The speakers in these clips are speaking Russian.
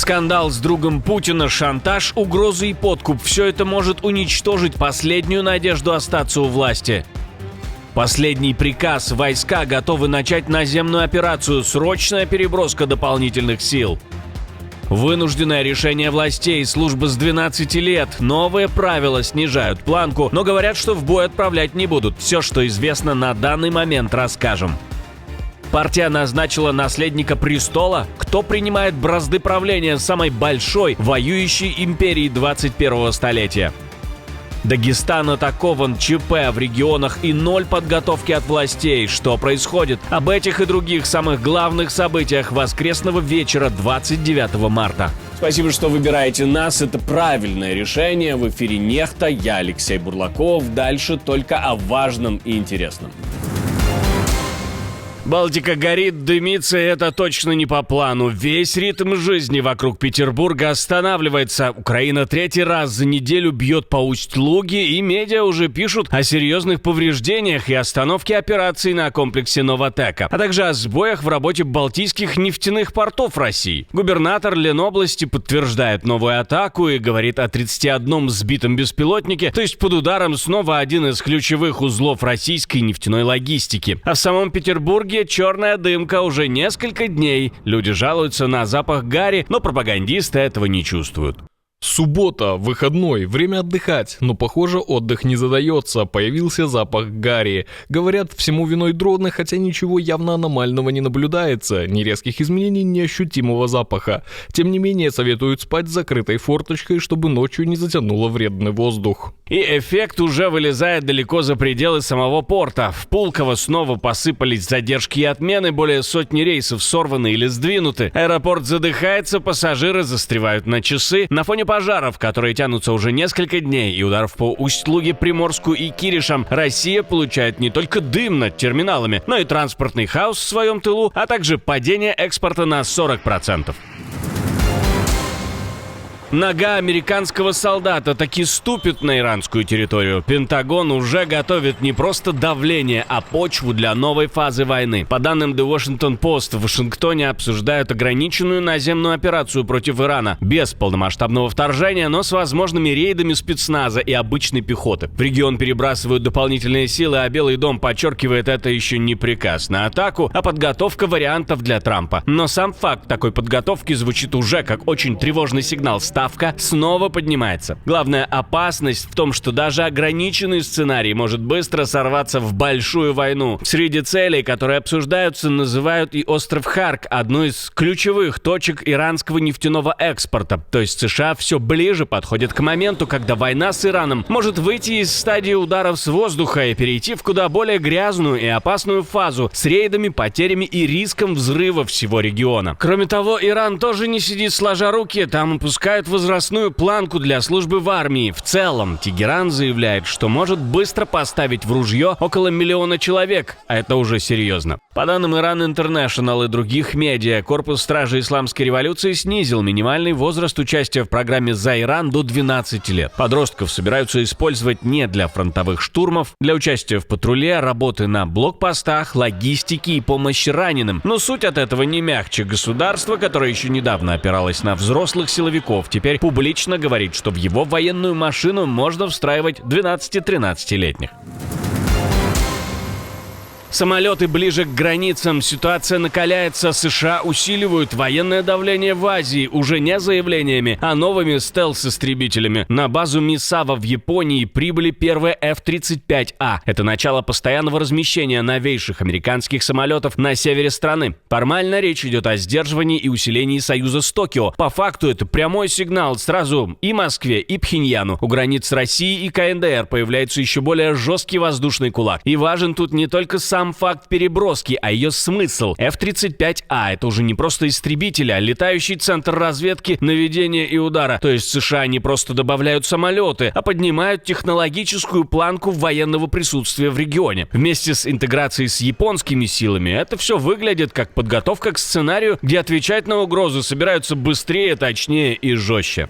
Скандал с другом Путина, шантаж, угрозы и подкуп – все это может уничтожить последнюю надежду остаться у власти. Последний приказ: войска готовы начать наземную операцию, срочная переброска дополнительных сил. Вынужденное решение властей, служба с 12 лет, новые правила снижают планку, но говорят, что в бой отправлять не будут. Все, что известно на данный момент, расскажем. Партия назначила наследника престола. Кто принимает бразды правления самой большой воюющей империи 21-го столетия? Дагестан атакован, ЧП в регионах и ноль подготовки от властей. Что происходит? Об этих и других самых главных событиях воскресного вечера 29 марта. Спасибо, что выбираете нас. Это правильное решение. В эфире «Нехта». Я Алексей Бурлаков. Дальше только о важном и интересном. Балтика горит, дымится, и это точно не по плану. Весь ритм жизни вокруг Петербурга останавливается. Украина третий раз за неделю бьет по Усть-Луге, и медиа уже пишут о серьезных повреждениях и остановке операций на комплексе Новатэка, а также о сбоях в работе балтийских нефтяных портов России. Губернатор Ленобласти подтверждает новую атаку и говорит о 31 сбитом беспилотнике, то есть под ударом снова один из ключевых узлов российской нефтяной логистики. А в самом Петербурге черная дымка уже несколько дней. Люди жалуются на запах гари, но пропагандисты этого не чувствуют. Суббота, выходной, время отдыхать, но, похоже, отдых не задается, появился запах гари. Говорят, всему виной дроны, хотя ничего явно аномального не наблюдается, ни резких изменений, ни ощутимого запаха. Тем не менее, советуют спать с закрытой форточкой, чтобы ночью не затянуло вредный воздух. И эффект уже вылезает далеко за пределы самого порта. В Пулково снова посыпались задержки и отмены, более сотни рейсов сорваны или сдвинуты. Аэропорт задыхается, пассажиры застревают на часы. На фоне пожаров, которые тянутся уже несколько дней, и ударов по Усть-Луге, Приморску и Киришам, Россия получает не только дым над терминалами, но и транспортный хаос в своем тылу, а также падение экспорта на 40%. Нога американского солдата таки ступит на иранскую территорию. Пентагон уже готовит не просто давление, а почву для новой фазы войны. По данным The Washington Post, в Вашингтоне обсуждают ограниченную наземную операцию против Ирана. Без полномасштабного вторжения, но с возможными рейдами спецназа и обычной пехоты. В регион перебрасывают дополнительные силы, а Белый дом подчеркивает, это еще не приказ на атаку, а подготовка вариантов для Трампа. Но сам факт такой подготовки звучит уже как очень тревожный сигнал. Ставка снова поднимается. Главная опасность в том, что даже ограниченный сценарий может быстро сорваться в большую войну. Среди целей, которые обсуждаются, называют и остров Харк, одну из ключевых точек иранского нефтяного экспорта. То есть США все ближе подходят к моменту, когда война с Ираном может выйти из стадии ударов с воздуха и перейти в куда более грязную и опасную фазу с рейдами, потерями и риском взрыва всего региона. Кроме того, Иран тоже не сидит сложа руки, там опускают возрастную планку для службы в армии. В целом, Тегеран заявляет, что может быстро поставить в ружье около 1 миллиона человек, а это уже серьезно. По данным Iran International и других медиа, корпус стражи исламской революции снизил минимальный возраст участия в программе «За Иран» до 12 лет. Подростков собираются использовать не для фронтовых штурмов, для участия в патруле, работы на блокпостах, логистики и помощи раненым. Но суть от этого не мягче. Государство, которое еще недавно опиралось на взрослых силовиков, теперь публично говорит, что в его военную машину можно встраивать 12-13-летних. Самолеты ближе к границам, ситуация накаляется, США усиливают военное давление в Азии уже не заявлениями, а новыми стелс-истребителями. На базу Мисава в Японии прибыли первые F-35A. Это начало постоянного размещения новейших американских самолетов на севере страны. Формально речь идет о сдерживании и усилении союза с Токио. По факту это прямой сигнал сразу и Москве, и Пхеньяну. У границ России и КНДР появляется еще более жесткий воздушный кулак. И важен тут не только сам факт переброски, а ее смысл. F-35A — это уже не просто истребители, а летающий центр разведки, наведения и удара. То есть США не просто добавляют самолеты, а поднимают технологическую планку военного присутствия в регионе. Вместе с интеграцией с японскими силами это все выглядит как подготовка к сценарию, где отвечать на угрозы собираются быстрее, точнее и жестче.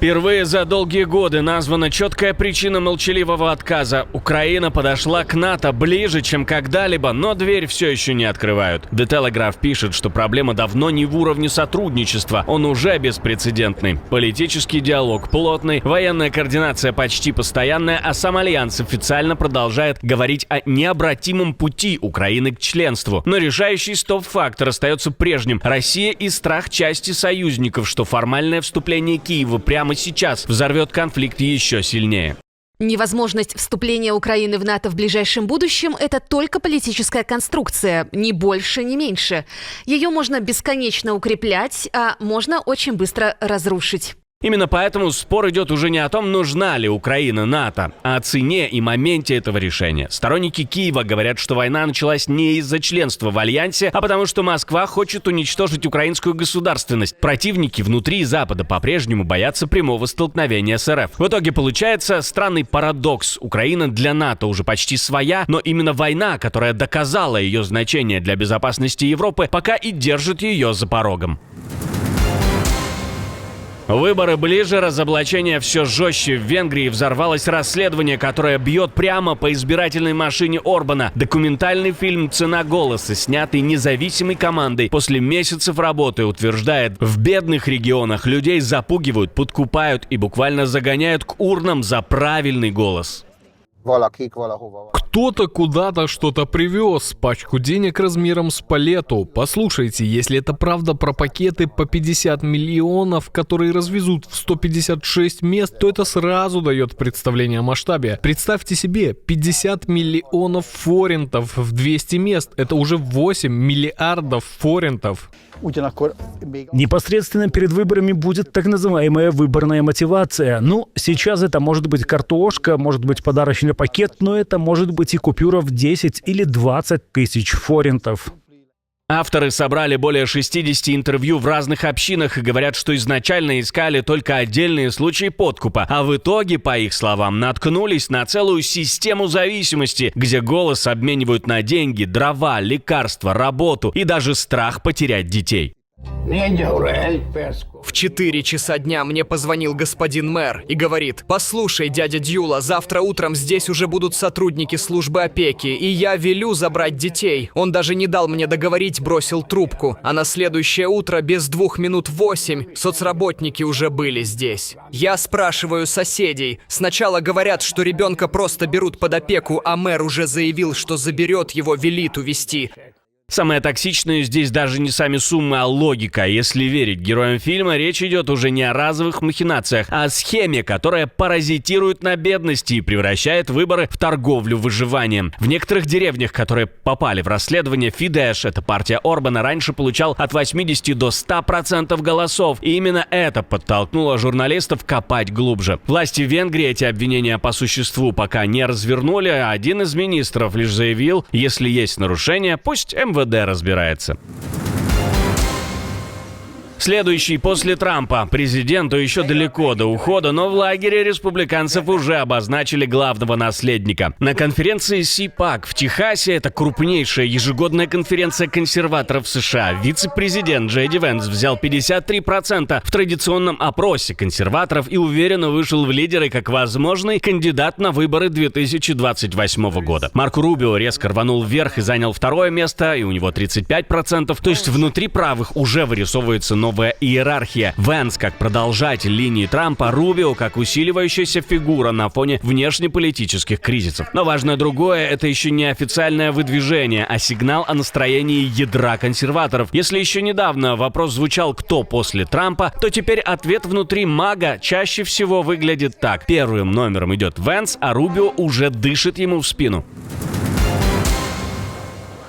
Впервые за долгие годы названа четкая причина молчаливого отказа. Украина подошла к НАТО ближе, чем когда-либо, но дверь все еще не открывают. The Telegraph пишет, что проблема давно не в уровне сотрудничества, он уже беспрецедентный. Политический диалог плотный, военная координация почти постоянная, а сам Альянс официально продолжает говорить о необратимом пути Украины к членству. Но решающий стоп-фактор остается прежним. Россия и страх части союзников, что формальное вступление Киева прямо сейчас взорвет конфликт еще сильнее. Невозможность вступления Украины в НАТО в ближайшем будущем – это только политическая конструкция, ни больше, ни меньше. Ее можно бесконечно укреплять, а можно очень быстро разрушить. Именно поэтому спор идет уже не о том, нужна ли Украина НАТО, а о цене и моменте этого решения. Сторонники Киева говорят, что война началась не из-за членства в Альянсе, а потому что Москва хочет уничтожить украинскую государственность. Противники внутри Запада по-прежнему боятся прямого столкновения с РФ. В итоге получается странный парадокс. Украина для НАТО уже почти своя, но именно война, которая доказала ее значение для безопасности Европы, пока и держит ее за порогом. Выборы ближе, разоблачение все жестче. В Венгрии взорвалось расследование, которое бьет прямо по избирательной машине Орбана. Документальный фильм «Цена голоса», снятый независимой командой после месяцев работы, утверждает, в бедных регионах людей запугивают, подкупают и буквально загоняют к урнам за правильный голос. Кто-то куда-то что-то привез, пачку денег размером с палету. Послушайте, если это правда про пакеты по 50 миллионов, которые развезут в 156 мест, то это сразу дает представление о масштабе. Представьте себе, 50 миллионов форинтов в 200 мест. Это уже 8 миллиардов форинтов. Непосредственно перед выборами будет так называемая выборная мотивация. Ну, сейчас это может быть картошка, может быть подарочный пакет, но это может быть и купюра в 10 или 20 тысяч форинтов. Авторы собрали более 60 интервью в разных общинах и говорят, что изначально искали только отдельные случаи подкупа, а в итоге, по их словам, наткнулись на целую систему зависимости, где голос обменивают на деньги, дрова, лекарства, работу и даже страх потерять детей. В 4 часа дня мне позвонил господин мэр и говорит: «Послушай, дядя Дьюла, завтра утром здесь уже будут сотрудники службы опеки, и я велю забрать детей». Он даже не дал мне договорить, бросил трубку. А на следующее утро без 2 минут 8 соцработники уже были здесь. Я спрашиваю соседей. Сначала говорят, что ребенка просто берут под опеку, а мэр уже заявил, что заберет его, велит увезти. Самое токсичное здесь даже не сами суммы, а логика. Если верить героям фильма, речь идет уже не о разовых махинациях, а о схеме, которая паразитирует на бедности и превращает выборы в торговлю выживанием. В некоторых деревнях, которые попали в расследование, Фидеш, это партия Орбана, раньше получал от 80 до 100% голосов. И именно это подтолкнуло журналистов копать глубже. Власти Венгрии эти обвинения по существу пока не развернули, а один из министров лишь заявил, если есть нарушения, пусть МВД разбирается. Следующий после Трампа. Президенту еще далеко до ухода, но в лагере республиканцев уже обозначили главного наследника. На конференции CPAC в Техасе, это крупнейшая ежегодная конференция консерваторов США, вице-президент Джей Ди Венс взял 53% в традиционном опросе консерваторов и уверенно вышел в лидеры как возможный кандидат на выборы 2028 года. Марко Рубио резко рванул вверх и занял второе место, и у него 35%, то есть внутри правых уже вырисовывается новая иерархия. Венс как продолжатель линии Трампа, Рубио как усиливающаяся фигура на фоне внешнеполитических кризисов. Но важное другое, это еще не официальное выдвижение, а сигнал о настроении ядра консерваторов. Если еще недавно вопрос звучал «кто после Трампа?», то теперь ответ внутри МАГА чаще всего выглядит так. Первым номером идет Венс, а Рубио уже дышит ему в спину.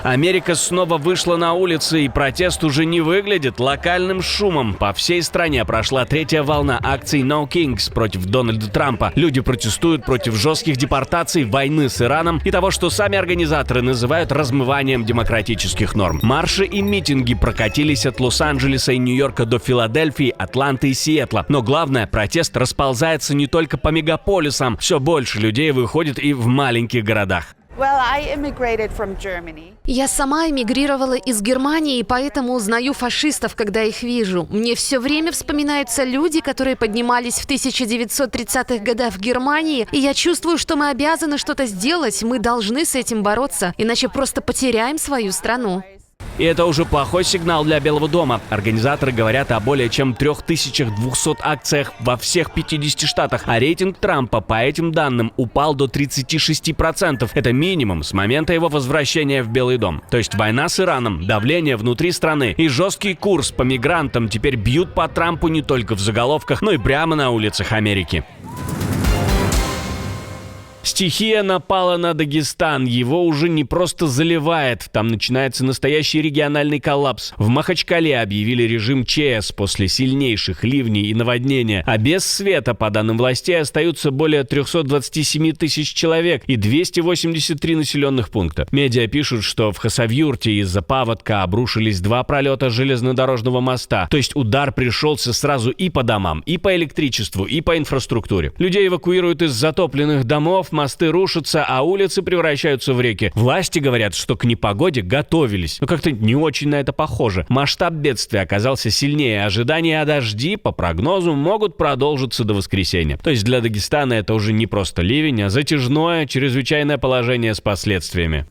Америка снова вышла на улицы, и протест уже не выглядит локальным шумом. По всей стране прошла третья волна акций No Kings против Дональда Трампа. Люди протестуют против жестких депортаций, войны с Ираном и того, что сами организаторы называют размыванием демократических норм. Марши и митинги прокатились от Лос-Анджелеса и Нью-Йорка до Филадельфии, Атланты и Сиэтла. Но главное, протест расползается не только по мегаполисам. Все больше людей выходит и в маленьких городах. Well, I immigrated from Germany. Я сама эмигрировала из Германии, и поэтому узнаю фашистов, когда их вижу. Мне все время вспоминаются люди, которые поднимались в 1930-х годах в Германии, и я чувствую, что мы обязаны что-то сделать, мы должны с этим бороться, иначе просто потеряем свою страну. И это уже плохой сигнал для Белого дома. Организаторы говорят о более чем 3200 акциях во всех 50 штатах, а рейтинг Трампа по этим данным упал до 36%. Это минимум с момента его возвращения в Белый дом. То есть война с Ираном, давление внутри страны и жесткий курс по мигрантам теперь бьют по Трампу не только в заголовках, но и прямо на улицах Америки. Стихия напала на Дагестан, его уже не просто заливает, там начинается настоящий региональный коллапс. В Махачкале объявили режим ЧС после сильнейших ливней и наводнения, а без света, по данным властей, остаются более 327 тысяч человек и 283 населенных пункта. Медиа пишут, что в Хасавюрте из-за паводка обрушились 2 пролета железнодорожного моста, то есть удар пришелся сразу и по домам, и по электричеству, и по инфраструктуре. Людей эвакуируют из затопленных домов, мосты рушатся, а улицы превращаются в реки. Власти говорят, что к непогоде готовились. Но как-то не очень на это похоже. Масштаб бедствия оказался сильнее ожиданий, а дожди, по прогнозу, могут продолжиться до воскресенья. То есть для Дагестана это уже не просто ливень, а затяжное, чрезвычайное положение с последствиями.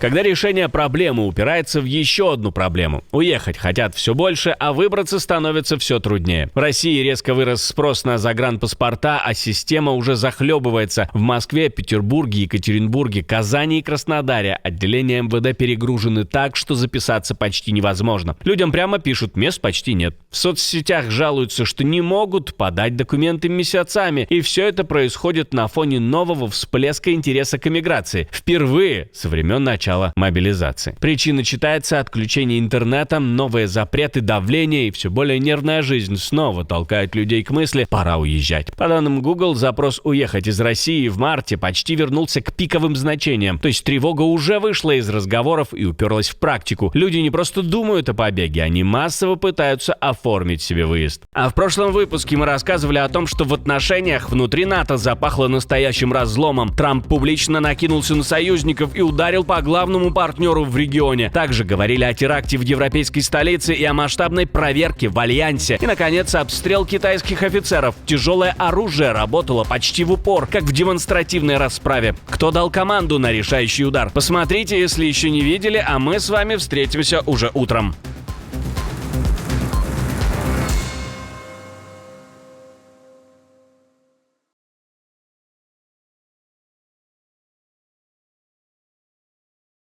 Когда решение проблемы упирается в еще одну проблему. Уехать хотят все больше, а выбраться становится все труднее. В России резко вырос спрос на загранпаспорта, а система уже захлебывается. В Москве, Петербурге, Екатеринбурге, Казани и Краснодаре отделения МВД перегружены так, что записаться почти невозможно. Людям прямо пишут, мест почти нет. В соцсетях жалуются, что не могут подать документы месяцами. И все это происходит на фоне нового всплеска интереса к эмиграции. Впервые со времен начала мобилизации. Причина читается: отключение интернета, новые запреты, давление и все более нервная жизнь снова толкают людей к мысли «пора уезжать». По данным Google, запрос «уехать из России» в марте почти вернулся к пиковым значениям. То есть тревога уже вышла из разговоров и уперлась в практику. Люди не просто думают о побеге, они массово пытаются оформить себе выезд. А в прошлом выпуске мы рассказывали о том, что в отношениях внутри НАТО запахло настоящим разломом. Трамп публично накинулся на союзников и ударил по главному партнеру в регионе. Также говорили о теракте в европейской столице и о масштабной проверке в Альянсе. И, наконец, обстрел китайских офицеров. Тяжелое оружие работало почти в упор, как в демонстративной расправе. Кто дал команду на решающий удар? Посмотрите, если еще не видели, а мы с вами встретимся уже утром.